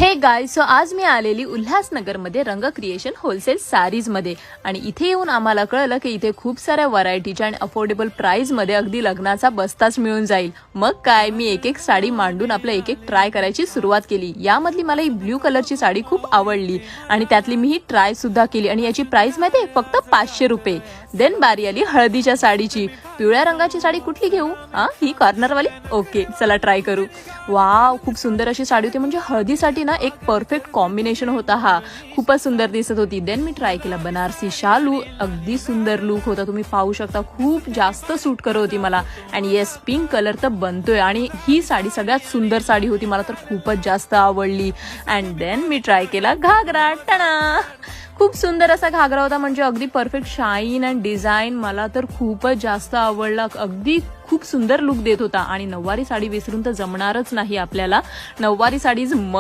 हे guys, so आज मी आलेली उल्हासनगरमध्ये रंग क्रिएशन होलसेल सारीज मध्ये आणि इथे येऊन आम्हाला कळलं की इथे खूप साऱ्या व्हरायटीच्या आणि अफोर्डेबल प्राइस मध्ये अगदी लग्नाचा बस्ताच मिळून जाईल। मग काय, मी एक एक साडी मांडून आपलं एक एक ट्राय करायची सुरुवात केली। यामधली मला ही ब्ल्यू कलरची साडी खूप आवडली आणि त्यातली मी ही ट्राय सुद्धा केली आणि याची प्राइस माहिती आहे, फक्त 500 रुपये। देन बारी आली हळदीच्या साडीची। पिवळ्या रंगाची साडी कुठली घेऊ? ही कॉर्नर वाली। ओके, चला ट्राय करू। वाव, खूप सुंदर अशी साडी होती, म्हणजे हळदीसाठी ना एक परफेक्ट कॉम्बिनेशन होता हा। खूपच सुंदर दिसत होती। देन मी ट्राय केला बनारसी शालू, अगदी सुंदर लुक होता, तुम्ही पाहू शकता, खूप जास्त सूट करत होती मला। आणि येस, पिंक कलर तर बनतोय आणि ही साडी सगळ्यात सुंदर साडी होती, मला तर खूपच जास्त आवडली। अँड देन मी ट्राय केला घागरा। टणा, खूप सुंदर असा घागरा होता, म्हणजे अगदी परफेक्ट शाईन अँड डिझाईन मला तर खूपच जास्त आवडला। अगदी खूप सुंदर लुक देत होता आणि नऊवारी साडी विसरून तर जमणारच नाही आपल्याला। नऊवारी साडी इज मस्ट।